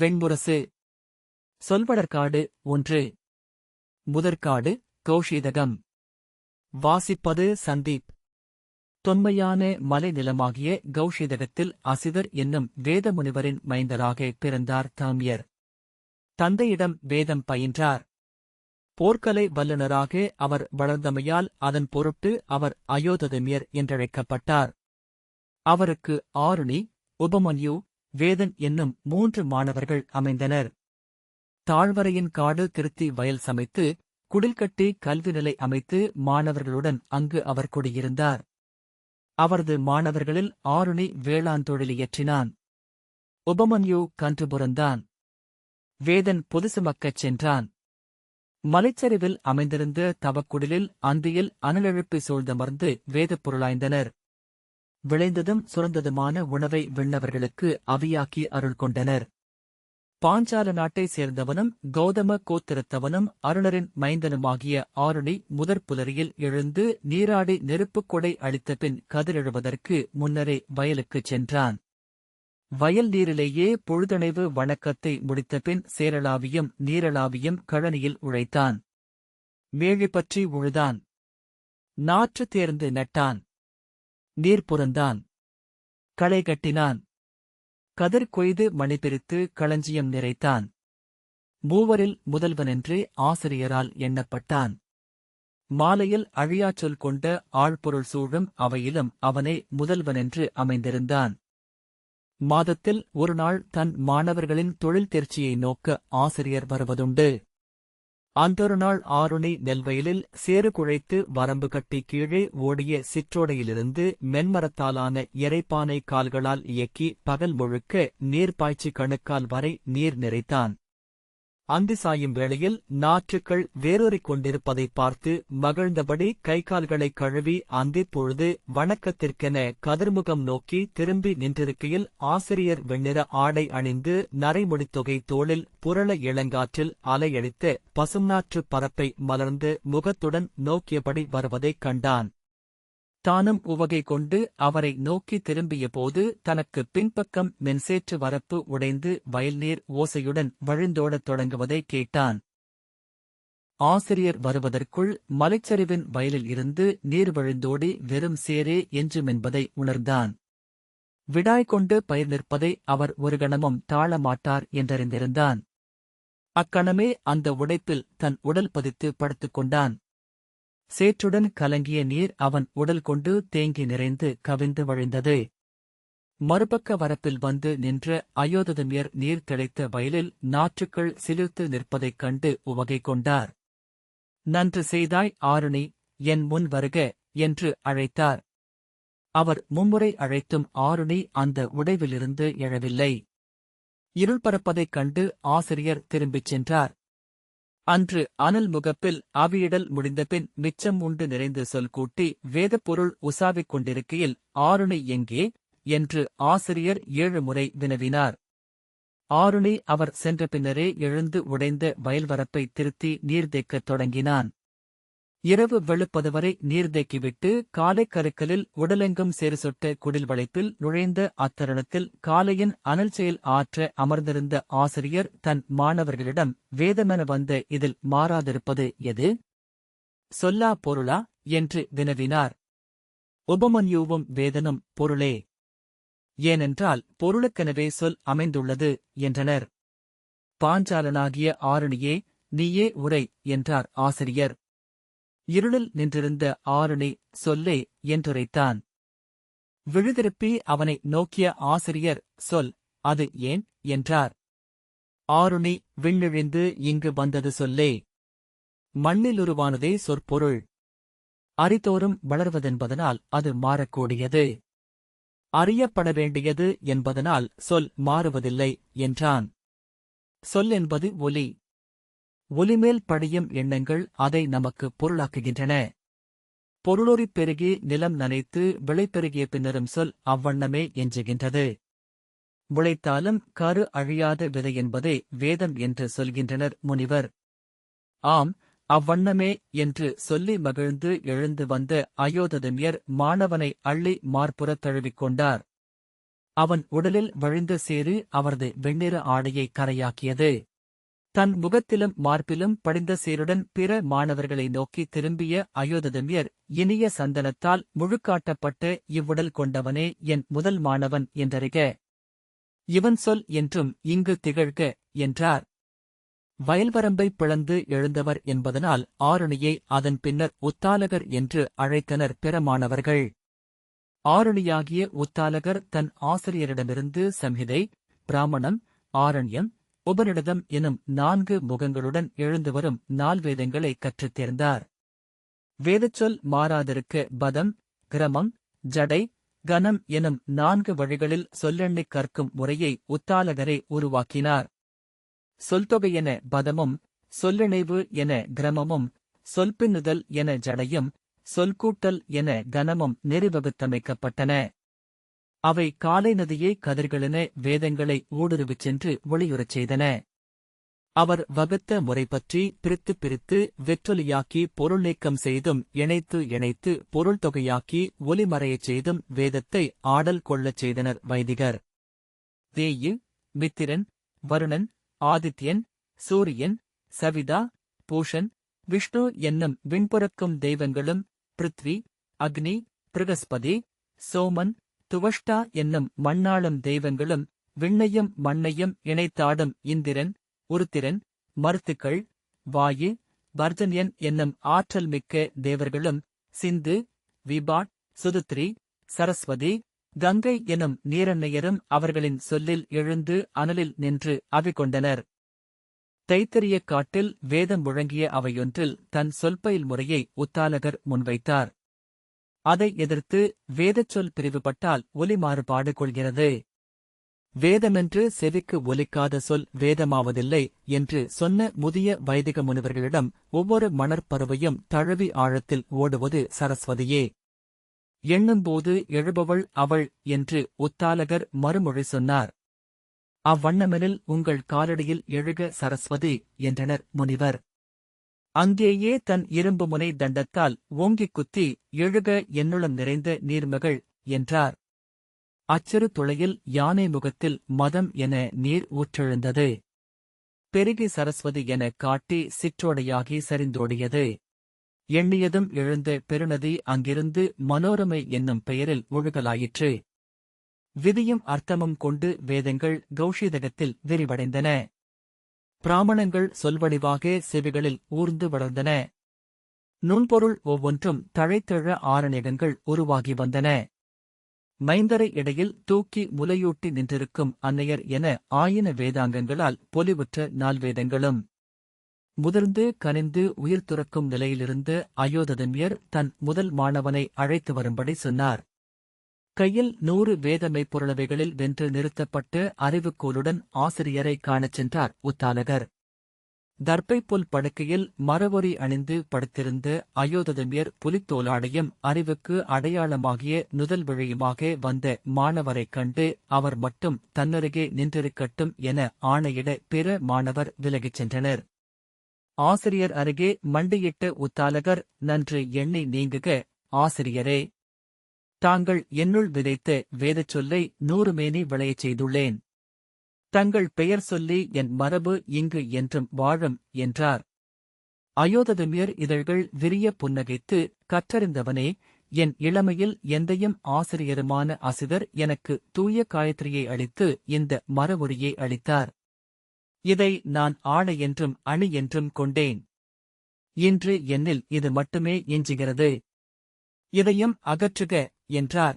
வெண்முரசு. சொல்வடர்காடு 1. முதற்காடு கௌஷீதகம். வாசிப்பது சந்தீப். தொன்மையான மலை நிலமாகிய கௌஷீதகத்தில் அசிதர் என்னும் வேத முனிவரின் மைந்தராக பிறந்தார் தாமியர். தந்தையிடம் வேதம் பயின்றார். போர்க்கலை வல்லுநராக அவர் வளர்ந்தமையால் அதன் பொருட்டு அவர் அயோததமியர் என்றழைக்கப்பட்டார். அவருக்கு ஆருணி, உபமன்யு, வேதன் என்னும் 3 மாணவர்கள் அமைந்தனர். தாழ்வரையின் காடு திருத்தி வயல் சமைத்து, குடில்கட்டி கல்வி நிலை அமைத்து மாணவர்களுடன் அங்கு அவர் குடியிருந்தார். அவரது மாணவர்களில் ஆருணி வேளாந்தொழிலியற்றினான். உபமன்யு கன்று புரந்தான். வேதன் பொது சுமக்கச் சென்றான். மலைச்சரிவில் அமைந்திருந்த தவக்குடிலில் அந்தியில் அனலெழுப்பி சூழ்ந்தமர்ந்து வேதப் பொருளாய்ந்தனர். விளைந்ததும் சுரந்ததுமான உணவை விண்ணவர்களுக்கு அவியாக்கி அருள் கொண்டனர். பாஞ்சால நாட்டைச் சேர்ந்தவனும் கௌதம கோத்திரத்தவனும் அருணரின் மைந்தனுமாகிய ஆருணி முதற்புலரியில் எழுந்து நீராடி நெருப்புக் கொடை அளித்தபின் கதிரெழுவதற்கு முன்னரே வயலுக்குச் சென்றான். வயல் நீரிலேயே பொழுதணைவு வணக்கத்தை முடித்தபின் சேரளாவியும் நீரளாவியும் கழனியில் உழைத்தான். மேழி பற்றி உழுதான். நாற்று தேர்ந்து நட்டான். நீர் புரந்தான். களை கட்டினான். கதிர் கொய்து மணிபிரித்து களஞ்சியம் நிறைத்தான். மூவரில் முதல்வனென்று ஆசிரியரால் எண்ணப்பட்டான். மாலையில் அழியாச்சொல் கொண்ட ஆழ்பொருள் சூழும் அவையிலும் அவனே முதல்வனென்று அமைந்திருந்தான். மாதத்தில் ஒரு நாள் தன் மாணவர்களின் தொழில் தேர்ச்சியை நோக்க ஆசிரியர் வருவதுண்டு. அன்றொரு நாள் ஆருணி நெல்வயலில் சேறு குழைத்து வரம்பு கட்டி கீழே ஓடிய சிற்றோடையிலிருந்து மென்மரத்தாலான இறைப்பானை கால்களால் இயக்கி பகல் முழுக்க நீர் பாய்ச்சி கணுக்கால் வரை நீர் நிறைத்தான். அந்தி சாயும் வேளையில் நாற்றுக்கள் வேரூறிக் கொண்டிருப்பதைப் பார்த்து மகிழ்ந்தபடி கைகால்களைக் கழுவி அந்திப் பொழுது வணக்கத்திற்கென கதிர்முகம் நோக்கி திரும்பி நின்றிருக்கையில் ஆசிரியர் வெண்ணிற ஆடை அணிந்து நரைமுடித்தொகை தோளில் புரள இளங்காற்றில் அலையடித்த பசும்நாற்றுப் பரப்பை மலர்ந்து முகத்துடன் நோக்கியபடி வருவதைக் கண்டான். தானும் உவகை கொண்டு அவரை நோக்கி திரும்பியபோது தனக்குப் பின்பக்கம் மென்சேற்று வரப்பு உடைந்து வயல்நீர் ஓசையுடன் வழிந்தோடத் தொடங்குவதைக் கேட்டான். ஆசிரியர் வருவதற்குள் மலைச்சரிவின் வயலில் இருந்து நீர் வழிந்தோடி வெறும் சேரே எஞ்சுமென்பதை உணர்ந்தான். விடாய் கொண்டு பயிர் நிற்பதை அவர் ஒரு கணமும் தாழமாட்டார் என்றறிந்திருந்தான். அக்கணமே அந்த உடைப்பில் தன் உடல் பதித்து படுத்துக் கொண்டான். சேற்றுடன் கலங்கிய நீர் அவன் உடல் கொண்டு தேங்கி நிறைந்து கவிந்து வழிந்தது. மறுபக்க வரப்பில் வந்து நின்ற அயோததமியர் நீர் திளைத்த வயலில் நாற்றுக்கள் சிலிர்த்து நிற்பதைக் கண்டு உவகை கொண்டார். நன்று செய்தாய் ஆருணி, என் முன் வருக என்று அழைத்தார். அவர் மும்முறை அழைத்தும் ஆருணி அந்த உடைவிலிருந்து எழவில்லை. இருள் பரப்பதைக் கண்டு ஆசிரியர் திரும்பிச் சென்றார். அன்று அனல் முகப்பில் அவியிடல் முடிந்தபின் மிச்சம் உண்டு நிறைந்து சொல் கூட்டி வேதப்பொருள் உசாவிக் கொண்டிருக்கையில் ஆருணி எங்கே என்று ஆசிரியர் 7 முறை வினவினார். ஆருணி அவர் சென்ற பின்னரே எழுந்து உடைந்த வயல்வரப்பை திருத்தி நீர்தேக்கத் தொடங்கினான். இரவு வெளுப்பதுவரை நீர்தேக்கிவிட்டு காலைக் கருக்கலில் உடலெங்கும் சேறு சொட்ட குடில் வளைப்பில் நுழைந்த அத்தருணத்தில் காலையின் அனல் செயல் ஆற்ற அமர்ந்திருந்த ஆசிரியர் தன் மாணவர்களிடம் வேதமென வந்த இதில் மாறாதிருப்பது எது? சொல்லா பொருளா என்று வினவினார். உபமன்யுவும் வேதனும் பொருளே. ஏனென்றால் பொருளுக்கெனவே சொல் அமைந்துள்ளது என்றனர். பாஞ்சாலனாகிய ஆருணியே, நீயே உரை என்றார் ஆசிரியர். இருளில் நின்றிருந்த ஆருணி சொல்லே என்றுரைத்தான். விழுதிருப்பி அவனை நோக்கிய ஆசிரியர் சொல், அது ஏன் என்றார். ஆருணி விண்ணிழிந்து இங்கு வந்தது சொல்லே. மண்ணிலுருவானதே சொற்பொருள். அறிதோறும் வளர்வதென்பதனால் அது மாறக்கூடியது. அறியப்பட வேண்டியது என்பதனால் சொல் மாறுவதில்லை என்றான். சொல் என்பது ஒலி. ஒலிமேல் படியும் எண்ணங்கள் அதை நமக்கு பொருளாக்குகின்றன. பொருளொறிப் பெருகி நிலம் நனைத்து விளை பெருகிய பின்னரும் சொல் அவ்வண்ணமே எஞ்சுகின்றது. முளைத்தாலும் கரு அழியாத விதை என்பதே வேதம் என்று சொல்கின்றனர் முனிவர். ஆம், அவ்வண்ணமே என்று சொல்லி மகிழ்ந்து எழுந்து வந்த அயோததமியர் மாணவனை அள்ளி மார்புறத் தழுவிக் கொண்டார். அவன் உடலில் வழிந்த சேறு அவரது வெண்ணிற ஆடையை கரையாக்கியது. தன் முகத்திலும் மார்பிலும் படிந்த சேருடன் பிற மாணவர்களை நோக்கி திரும்பிய அயோததமியர், இனிய சந்தனத்தால் முழுக்காட்டப்பட்ட இவ்வுடல் கொண்டவனே என் முதல் மாணவன் என்றறிக. இவன் சொல் என்றும் இங்கு திகழ்க என்றார். வயல்வரம்பை பிளந்து எழுந்தவர் என்பதனால் ஆருணியை அதன் பின்னர் உத்தாலகர் என்று அழைத்தனர் பிற மாணவர்கள். ஆருணியாகிய உத்தாலகர் தன் ஆசிரியரிடமிருந்து சம்ஹிதை, பிராமணம், ஆரண்யம், உபநிடதம் எனும் 4 முகங்களுடன் எழுந்துவரும் 4 வேதங்களை கற்றுத் தேர்ந்தார். வேதச்சொல் மாறாதிருக்க பதம், கிரமம், ஜடை, கனம் எனும் 4 வழிகளில் சொல்லெண்ணிக் கற்கும் முறையை உத்தாலகரே உருவாக்கினார். சொல்தொகையென பதமும், சொல்லிணைவு என கிரமமும், சொல்பின்னுதல் என ஜடையும், சொல்கூட்டல் என கனமும் நெறிவகுத்தமைக்கப்பட்டன. அவை காலை நதியே கதிர்களென வேதங்களை ஊடுருவிச் சென்று ஒளியுறச் செய்தன. அவர் வகுத்த முறை பற்றி பிரித்துப் பிரித்து வெற்றொலியாக்கி பொருள் நீக்கம் செய்தும் இணைத்து இணைத்து பொருள் தொகையாக்கி ஒலிமறையச் செய்தும் வேதத்தை ஆடல் கொள்ளச் செய்தனர் வைதிகர். தேயு, மித்திரன், வருணன், ஆதித்யன், சூரியன், சவிதா, பூஷன், விஷ்ணு என்னும் விண்புறக்கும் தெய்வங்களும், பிருத்வி, அக்னி, பிரகஸ்பதி, சோமன், துவஷ்டா என்னும் மண்ணாளும் தெய்வங்களும், விண்ணையும் மண்ணையும் இணைத்தாடும் இந்திரன், உருத்திரன், மருத்துக்கள், வாயு, பர்ஜன்யன் என்னும் ஆற்றல் மிக்க தேவர்களும், சிந்து, விபாட், சுதுத்ரி, சரஸ்வதி, கங்கை எனும் நீரன்னையரும் அவர்களின் சொல்லில் எழுந்து அனலில் நின்று அவிகொண்டனர். தைத்தரியக் காட்டில் வேதம் முழங்கிய அவையொன்றில் தன் சொல்பயில் முறையை உத்தாலகர் முன்வைத்தார். அதை எதிர்த்து வேதச்சொல் பிரிவுபட்டால் ஒலி மாறுபாடு கொள்கிறது. வேதமென்று செவிக்கு ஒலிக்காத சொல் வேதமாவதில்லை என்று சொன்ன முதிய வைதிக முனிவர்களிடம் ஒவ்வொரு மணற்பருவையும் தழுவி ஆழத்தில் ஓடுவது சரஸ்வதியே. எண்ணும்போது எழுபவள் அவள் என்று உத்தாலகர் மறுமொழி சொன்னார். அவ்வண்ணமெனில் உங்கள் காலடியில் எழுக சரஸ்வதி என்றனர் முனிவர். அங்கேயே தன் இரும்பு முனை தண்டத்தால் ஓங்கிக் குத்தி எழுக என்னுளம் நிறைந்த நீர்மகள் என்றார். அச்சிறு துளையில் யானை முகத்தில் மதம் என நீர் ஊற்றெழுந்தது. பெருகி சரஸ்வதி எனக் காட்டி சிற்றோடையாகி சரிந்தோடியது. எண்ணியதும் எழுந்த பெருநதி அங்கிருந்து மனோரமை என்னும் பெயரில் ஒழுகலாயிற்று. விதியும் அர்த்தமும் கொண்டு வேதங்கள் கௌஷீதகத்தில் விரிவடைந்தன. பிராமணங்கள் சொல்வடிவாக செவிகளில் ஊர்ந்து வளர்ந்தன. நுண்பொருள் ஒவ்வொன்றும் தழைத்தெழ ஆரண்யகங்கள் உருவாகி வந்தன. மைந்தரை இடையில் தூக்கி முலையூட்டி நின்றிருக்கும் அன்னையர் என ஆயின வேதாங்கங்களால் பொலிவுற்ற 4 வேதங்களும். முதிர்ந்து கனிந்து உயிர் துறக்கும் நிலையிலிருந்து அயோததமியர் தன் முதல் மாணவனை அழைத்து வரும்படி சொன்னார். கையில் 100 வேதமைப் பொருளவைகளில் வென்று நிறுத்தப்பட்டு அறிவுக்கோளுடன் ஆசிரியரை காணச் சென்றார் உத்தாலகர். தர்ப்பைப்புல் படுக்கையில் மரவொரி அணிந்து படுத்திருந்த அயோததமியர் புலித்தோலாடையும் அறிவுக்கு அடையாளமாகிய நுதல் விழியுமாக வந்த மாணவரைக் கண்டு அவர் மட்டும் தன்னருகே நின்றிருக்கட்டும் என ஆணையிட பிற மாணவர் விலகிச் சென்றனர். ஆசிரியர் அருகே மண்டியிட்ட உத்தாலகர், நன்று எண்ணி நீங்குக ஆசிரியரே. தாங்கள் என்னுள் விதைத்த வேதச் சொல்லை 100 மேனி விளையச் செய்துள்ளேன். தங்கள் பெயர் சொல்லி என் மரபு இங்கு என்றும் வாழும் என்றார். அயோததமியர் இதழ்கள் விரிய புன்னகைத்து, கற்றறிந்தவனே, என் இளமையில் எந்தையும் ஆசிரியருமான அசிதர் எனக்கு தூய காயத்ரியை அளித்து இந்த மரவொரியை அளித்தார். இதை நான் ஆணை என்றும் அணி என்றும் கொண்டேன். இன்று என்னில் இது மட்டுமே எஞ்சுகிறது. இதையும் அகற்றுக என்றார்.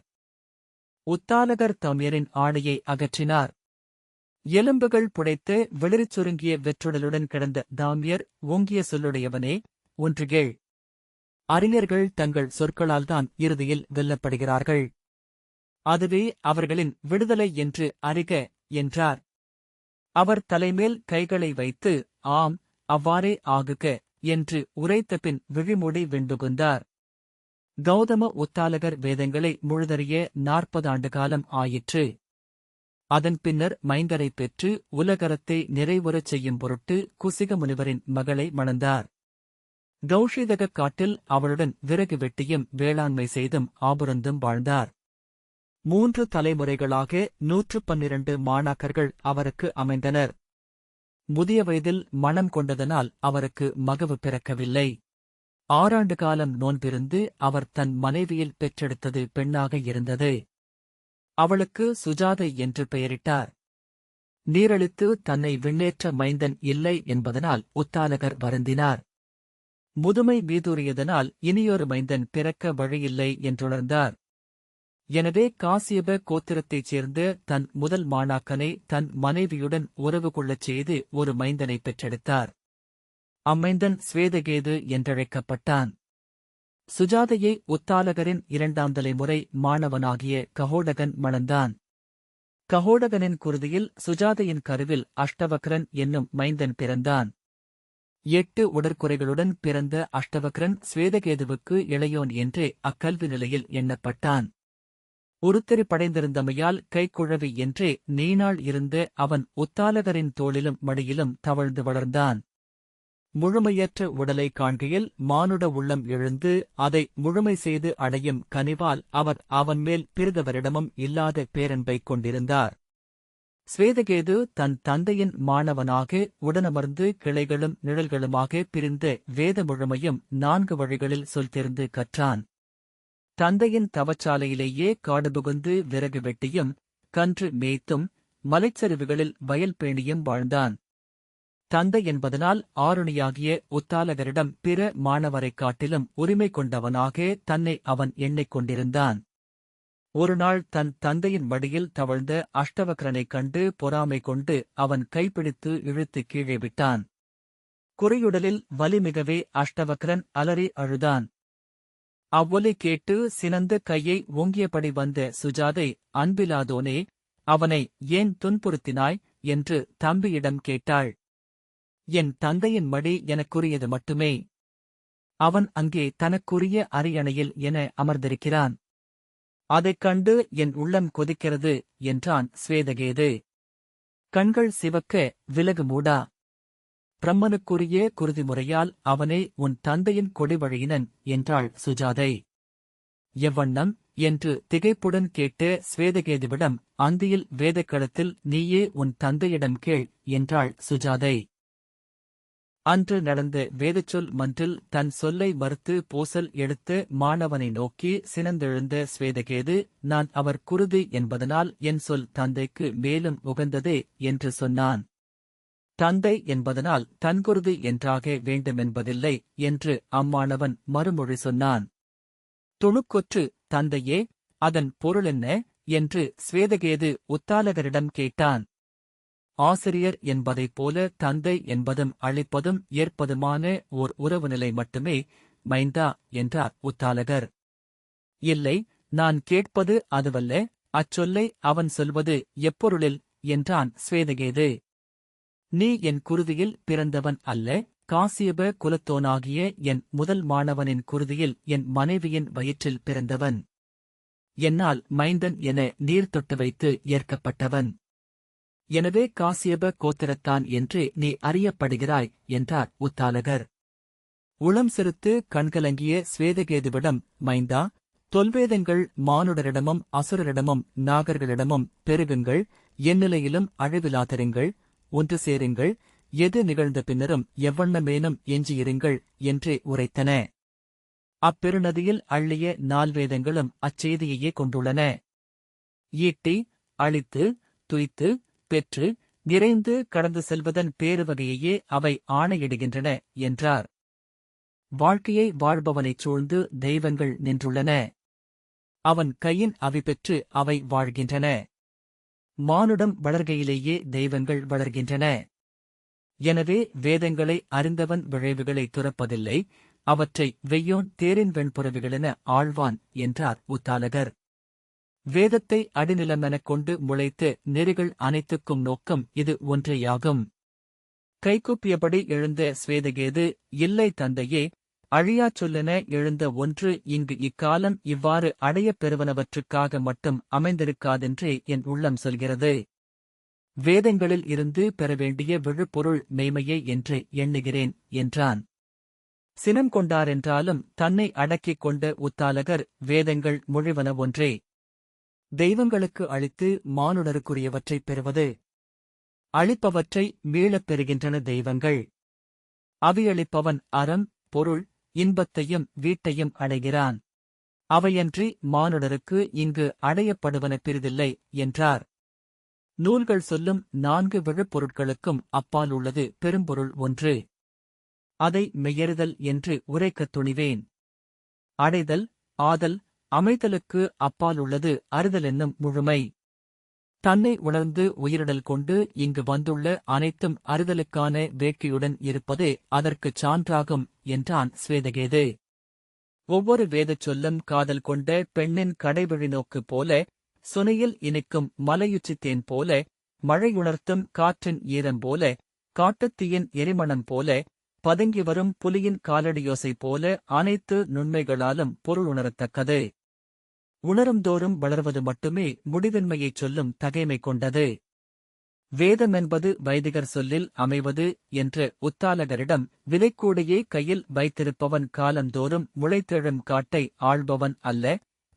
உத்தாலகர் தமியரின் ஆணையை அகற்றினார். எலும்புகள் புடைத்து வெளிரிச் சுருங்கிய வெற்றுடலுடன் கிடந்த தாமியர் ஓங்கிய சொல்லுடையவனே, ஒன்று கேள். அறிஞர்கள் தங்கள் சொற்களால்தான் இறுதியில் வெல்லப்படுகிறார்கள். அதுவே அவர்களின் விடுதலை என்று அறிக என்றார். அவர் தலைமேல் கைகளை வைத்து, ஆம், அவ்வாறே ஆகுக என்று உரைத்தபின் விழிமூடி வெண்புகுந்தார். கௌதம உத்தாலகர் வேதங்களை முழுதறிய 40 ஆண்டு காலம் ஆயிற்று. அதன் பின்னர் மைந்தரைப் பெற்று உலகரத்தை நிறைவுறச் செய்யும் பொருட்டு குசிக முனிவரின் மகளை மணந்தார். கௌஷீதகக் காட்டில் அவளுடன் விறகு வெட்டியும் வேளாண்மை செய்தும் ஆபுரந்தும் வாழ்ந்தார். 3 தலைமுறைகளாக 112 மாணாக்கர்கள் அவருக்கு அமைந்தனர். முதிய வயதில் மணம் கொண்டதனால் அவருக்கு மகவு பிறக்கவில்லை. 6 ஆண்டு காலம் நோன்பிருந்து அவர் தன் மனைவியில் பெற்றெடுத்தது பெண்ணாக இருந்தது. அவளுக்கு சுஜாதை என்று பெயரிட்டார். நீரழித்து தன்னை விண்ணேற்ற மைந்தன் இல்லை என்பதனால் உத்தாலகர் வருந்தினார். முதுமை மீதூறியதனால் இனியொரு மைந்தன் பிறக்க வழியில்லை என்றுணர்ந்தார். எனவே காசியப கோத்திரத்தைச் சேர்ந்த தன் முதல் மாணாக்கனை தன் மனைவியுடன் உறவு கொள்ளச் செய்து ஒரு மைந்தனை பெற்றெடுத்தார். அம்மைந்தன் ஸ்வேதகேது என்றழைக்கப்பட்டான். சுஜாதையை உத்தாலகரின் 2ஆம் தலைமுறை மாணவனாகிய கஹோடகன் மணந்தான். கஹோடகனின் குருதியில் சுஜாதையின் கருவில் அஷ்டவக்ரன் என்னும் மைந்தன் பிறந்தான். 8 உடற்குறைகளுடன் பிறந்த அஷ்டவக்ரன் ஸ்வேதகேதுவுக்கு இளையோன் என்றே அக்கல்வி நிலையில் எண்ணப்பட்டான். உருத்தெரி படைந்திருந்தமையால் கைக்குழவி என்றே நீநாள் இருந்த அவன் உத்தாலகரின் தோளிலும் மடியிலும் தவழ்ந்து வளர்ந்தான். முழுமையற்ற உடலை காண்கையில் மானுட உள்ளம் எழுந்து அதை முழுமை செய்து அடையும் கனிவால் அவர் அவன்மேல் பிறிதவரிடமும் இல்லாத பேரன்பைக் கொண்டிருந்தார். ஸ்வேதகேது தன் தந்தையின் மாணவனாக உடனமர்ந்து கிளைகளும் நிழல்களுமாக பிரிந்த வேத முழுமையும் 4 வழிகளில் சொல் தெரிந்து கற்றான். தந்தையின் தவச்சாலையிலேயே காடு புகுந்து விறகு வெட்டியும் கன்று மேய்த்தும் மலைச்சரிவுகளில் வயல் பேணியும் வாழ்ந்தான். தந்தை என்பதனால் ஆருணியாகிய உத்தாலகரிடம் பிற மாணவரைக் காட்டிலும் உரிமை கொண்டவனாக தன்னை அவன் எண்ணிக் கொண்டிருந்தான். ஒருநாள் தன் தந்தையின் மடியில் தவழ்ந்த அஷ்டவக்ரனைக் கண்டு பொறாமை கொண்டு அவன் கைப்பிடித்து இழுத்து கீழே விட்டான். குறையுடலில் வலிமிகவே அஷ்டவக்ரன் அலறி அழுதான். அவ்வொலி கேட்டு சினந்த கையை ஓங்கியபடி வந்த சுஜாதை, அன்பிலாதோனே, அவனை ஏன் துன்புறுத்தினாய் என்று தம்பியிடம் கேட்டாள். என் தந்தையின் மடி எனக்குரியது மட்டுமே. அவன் அங்கே தனக்குரிய அரியணையில் என அமர்ந்திருக்கிறான். அதைக் கண்டு என் உள்ளம் கொதிக்கிறது என்றான் ஸ்வேதகேது. கண்கள் சிவக்க, விலகு மூடா. பிரம்மனுக்குரிய குருதிமுறையால் அவனே உன் தந்தையின் கொடிவழியினன் என்றாள் சுஜாதை. எவ்வண்ணம் என்று திகைப்புடன் கேட்ட ஸ்வேதகேதுவிடம் அந்தியில் வேதக்களத்தில் நீயே உன் தந்தையிடம் கேள் என்றாள் சுஜாதை. அன்று நடந்த வேதச்சொல் மன்றில் தன் சொல்லை மறுத்து பூசல் எடுத்த மாணவனை நோக்கி சினந்தெழுந்த ஸ்வேதகேது, நான் அவர் குருதி என்பதனால் என் சொல் தந்தைக்கு மேலும் உகந்ததே என்று சொன்னான். தந்தை என்பதனால் தன்குருதி என்றாக வேண்டுமென்பதில்லை என்று அம்மாணவன் மறுமொழி சொன்னான். துணுக்கொற்று, தந்தையே, அதன் பொருளென்ன என்று ஸ்வேதகேது உத்தாலகரிடம் கேட்டான். ஆசிரியர் என்பதைப் போல தந்தை என்பதும் அளிப்பதும் ஏற்பதுமான ஓர் உறவுநிலை மட்டுமே மைந்தா என்றார் உத்தாலகர். இல்லை, நான் கேட்பது அதுவல்ல, அச்சொல்லை அவன் சொல்வது எப்பொருளில் என்றான் ஸ்வேதகேது. நீ என் குருதியில் பிறந்தவன் அல்ல, காசியப குலத்தோனாகிய என் முதல் மாணவனின் குருதியில் என் மனைவியின் வயிற்றில் பிறந்தவன். என்னால் மைந்தன் என நீர் தொட்டு வைத்து ஏற்கப்பட்டவன். எனவே காசியப கோத்திரத்தான் என்று நீ அறியப்படுகிறாய் என்றார் உத்தாலகர். உளம் செலுத்து கண்கலங்கிய ஸ்வேதகேதுவிடம், மைந்தா, தொல்வேதங்கள் மானுடரிடமும் அசுரரிடமும் நாகர்களிடமும் பெருகுங்கள், எந்நிலையிலும் அழிவிலாதருங்கள், ஒன்று சேருங்கள், எது நிகழ்ந்த பின்னரும் எவ்வண்ணமேனும் எஞ்சியிருங்கள் என்றே உரைத்தன. அப்பெருநதியில் அள்ளிய 4 வேதங்களும் அச்செய்தியையே கொண்டுள்ளன. ஈட்டி, அழித்து, துய்த்து, பெற்று, நிறைந்து கடந்து செல்வதன் பேருவகையையே அவை ஆணையிடுகின்றன என்றார். வாழ்க்கையை வாழ்பவனைச் சூழ்ந்து தெய்வங்கள் நின்றுள்ளன. அவன் கையின் அவி பெற்று அவை வாழ்கின்றன. மானுடம் வளர்கையிலேயே தெய்வங்கள் வளர்கின்றன. எனவே வேதங்களை அறிந்தவன் விழைவுகளை துறப்பதில்லை, அவற்றை வெய்யோன் தேரின் வெண்புறவிகளென ஆழ்வான் என்றார் உத்தாலகர். வேதத்தை அடிநிலமெனக் கொண்டு முளைத்த நெறிகள் அனைத்துக்கும் நோக்கம் இது ஒன்றேயாகும். கைகூப்பியபடி எழுந்த ஸ்வேதகேது, இல்லை தந்தையே, அழியாச் சொல்லென எழுந்த ஒன்று இங்கு இக்காலம் இவ்வாறு அடையப் பெறுவனவற்றுக்காக மட்டும் அமைந்திருக்காதென்றே என் உள்ளம் சொல்கிறது. வேதங்களில் இருந்து பெறவேண்டிய விழுப்பொருள் மெய்மையே என்று எண்ணுகிறேன் என்றான். சினம் கொண்டாரென்றாலும் தன்னை அடக்கிக் கொண்ட உத்தாலகர், வேதங்கள் மொழிவன ஒன்றே. தெய்வங்களுக்கு அளித்து மானுடருக்குரியவற்றைப் பெறுவது. அளிப்பவற்றை மீளப் பெறுகின்றன தெய்வங்கள். அவையளிப்பவன் அறம், பொருள், இன்பத்தையும் வீட்டையும் அடைகிறான். அவையன்றி மானுடருக்கு இங்கு அடையப்படுவன பிறிதில்லை என்றார். நூல்கள் சொல்லும் 4 விழுப்பொருட்களுக்கும் அப்பால் உள்ளது பெரும்பொருள் ஒன்று. அதை மெய்யறிதல் என்று உரைக்கத் துணிவேன். அடைதல், ஆதல், அமைதலுக்கு அப்பால் உள்ளது அறிதலென்னும் முழுமை. தன்னை உணர்ந்து உயிரிடல் கொண்டு இங்கு வந்துள்ள அனைத்தும் அறிதலுக்கான வேட்கையுடன் இருப்பதே அதற்குச் சான்றாகும் என்றான் சுவேதகேது. ஒவ்வொரு வேதச் சொல்லும் காதல் கொண்ட பெண்ணின் கடைவிழி நோக்கு போல, சுனையில் இனிக்கும் மலையுச்சித்தேன் போல, மழையுணர்த்தும் காற்றின் ஈரம் போல, காட்டுத்தீயின் எரிமணம் போல, பதுங்கி வரும் புலியின் காலடியோசை போல அனைத்து நுண்மைகளாலும் பொருள் உணரத்தக்கது. உணரும்தோறும் வளர்வது மட்டுமே முடிவின்மையைச் சொல்லும் தகைமை கொண்டது. வேதமென்பது வைதிகர் சொல்லில் அமைவது என்ற உத்தாலகரிடம் விலைக்கூடையே கையில் வைத்திருப்பவன் காலந்தோறும் முளைத்தெழும் காட்டை ஆள்பவன் அல்ல,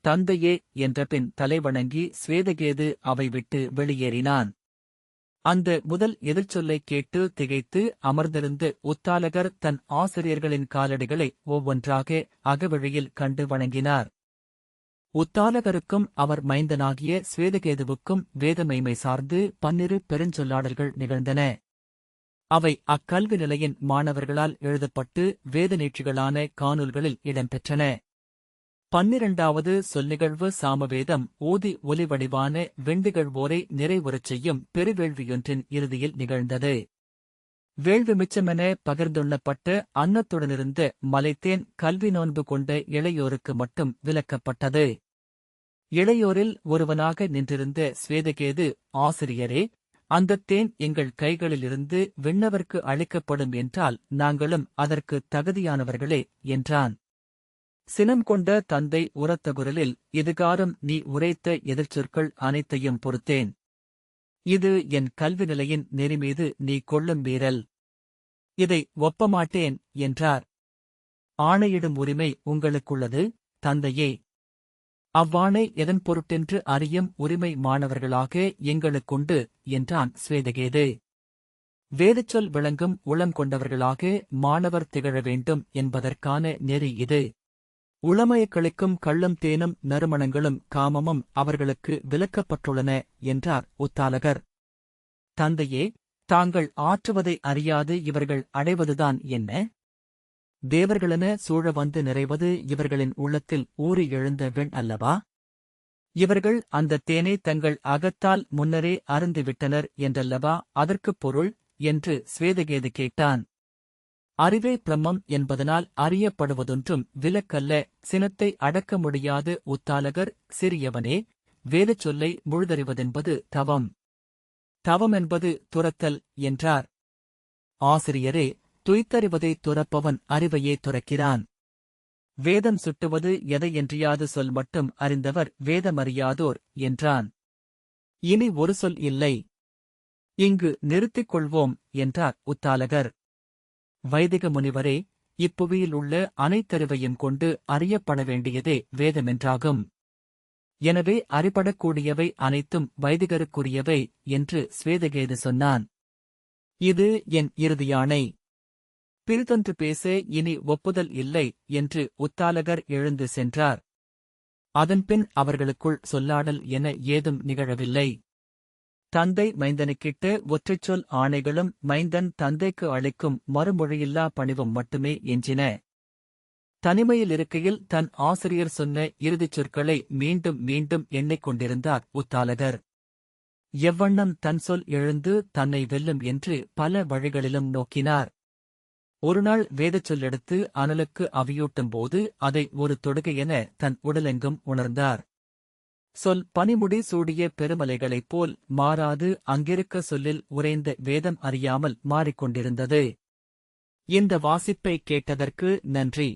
தந்தையே என்றபின் தலைவணங்கி சுவேதகேது அவை விட்டு வெளியேறினான். அந்த முதல் எதிர்ச்சொல்லைக் கேட்டு திகைத்து அமர்ந்திருந்த உத்தாலகர் தன் ஆசிரியர்களின் காலடிகளை ஒவ்வொன்றாக அகவழியில் கண்டு வணங்கினார். உத்தாலகருக்கும் அவர் மைந்தனாகிய சுவேதகேதுவுக்கும் வேதமைமை சார்ந்து 12 பெருஞ்சொல்லாடல்கள் நிகழ்ந்தன. அவை அக்கல்வி நிலையின் மாணவர்களால் எழுதப்பட்டு வேத நீட்சிகளான காணூல்களில் இடம்பெற்றன. 12வது சொல்நிகழ்வு சாமவேதம் ஓதி ஒலிவடிவான வெண்திகழ்வோரை நிறைவுறச் செய்யும் பெருவேள்வியொன்றின் இறுதியில் நிகழ்ந்தது. வேள்வி மிச்சமென பகிர்ந்துண்ணப்பட்ட அன்னத்துடனிருந்த மலைத்தேன் கல்வி நோன்பு கொண்ட இளையோருக்கு மட்டும் விலக்கப்பட்டது. இளையோரில் ஒருவனாக நின்றிருந்த சுவேதகேது, ஆசிரியரே, அந்தத் தேன் எங்கள் கைகளிலிருந்து விண்ணவர்க்கு அளிக்கப்படும் என்றால் நாங்களும் அதற்கு தகுதியானவர்களே என்றான். சினம் கொண்ட தந்தை உரத்த குரலில், இதுகாரும் நீ உரைத்த எதிர்ச்சொற்கள் அனைத்தையும் பொறுத்தேன். இது என் கல்வி நிலையின் நெறிமீது நீ கொள்ளும் மீறல். இதை ஒப்பமாட்டேன் என்றார். ஆணையிடும் உரிமை உங்களுக்குள்ளது, தந்தையே. அவ்வாணை எதன் பொருட்டென்று அறியும் உரிமை மாணவர்களாக எங்களுக்குண்டு என்றான் சுவேதகேது. வேதச்சொல் விளங்கும் உளம் கொண்டவர்களாக மாணவர் திகழ வேண்டும் என்பதற்கான நெறி இது. உளமயக்களிக்கும் கள்ளும் தேனும் நறுமணங்களும் காமமும் அவர்களுக்கு விலக்கப்பட்டுள்ளன என்றார் உத்தாலகர். தந்தையே, தாங்கள் ஆற்றுவதை அறியாது இவர்கள் அடைவதுதான் என்ன? தேவர்களென சூழ வந்து நிறைவது இவர்களின் உள்ளத்தில் ஊறி எழுந்த வெண் அல்லவா? இவர்கள் அந்த தேனை தங்கள் அகத்தால் முன்னரே அருந்திவிட்டனர் என்றல்லவா அதற்குப் பொருள் என்று சுவேதகேது கேட்டான். அறிவே பிரம்மம் என்பதனால் அறியப்படுவதொன்றும் விலக்கல்ல. சினத்தை அடக்க முடியாது உத்தாலகர், சிறியவனே, வேதச் சொல்லை முழுதறிவதென்பது தவம். தவமென்பது துறத்தல் என்றார். ஆசிரியரே, துய்த்தறிவதை துறப்பவன் அறிவையே துறக்கிறான். வேதம் சுட்டுவது எதை என்றியாது சொல் மட்டும் அறிந்தவர் வேதமறியாதோர் என்றான். இனி ஒரு சொல் இல்லை. இங்கு நிறுத்திக் கொள்வோம் என்றார் உத்தாலகர். வைதிக முனிவரே, இப்புவியில் உள்ள அனைத்தறிவையும் கொண்டு அறியப்பட வேண்டியதே வேதமென்றாகும். எனவே அறிபடக்கூடியவை அனைத்தும் வைதிகருக்குரியவை என்று சுவேதகேது சொன்னான். இது என் இறுதியாணை. பிறிதொன்று பேச இனி ஒப்புதல் இல்லை என்று உத்தாலகர் எழுந்து சென்றார். அதன்பின் அவர்களுக்குள் சொல்லாடல் என ஏதும் நிகழவில்லை. தந்தை மைந்தனுக்கிட்ட ஒற்றைச்சொல் ஆணைகளும் மைந்தன் தந்தைக்கு அளிக்கும் மறுமொழியில்லா பணிவும் மட்டுமே எஞ்சின. தனிமையில் இருக்கையில் தன் ஆசிரியர் சொன்ன இறுதிச் சொற்களை மீண்டும் மீண்டும் எண்ணிக்கொண்டிருந்தார் உத்தாலகர். எவ்வண்ணம் தன் சொல் எழுந்து தன்னை வெல்லும் என்று பல வழிகளிலும் நோக்கினார். ஒருநாள் வேதச் சொல்லெடுத்து அனலுக்கு அவியூட்டும் போது அதை ஒரு தொடுகையென தன் உடலெங்கும் உணர்ந்தார். சொல் பனிமுடி சூடிய பெருமலைகளைப் போல் மாறாது அங்கிருக்க சொல்லில் உறைந்த வேதம் அறியாமல் மாறிக்கொண்டிருந்தது. இந்த வாசிப்பை கேட்டதற்கு நன்றி.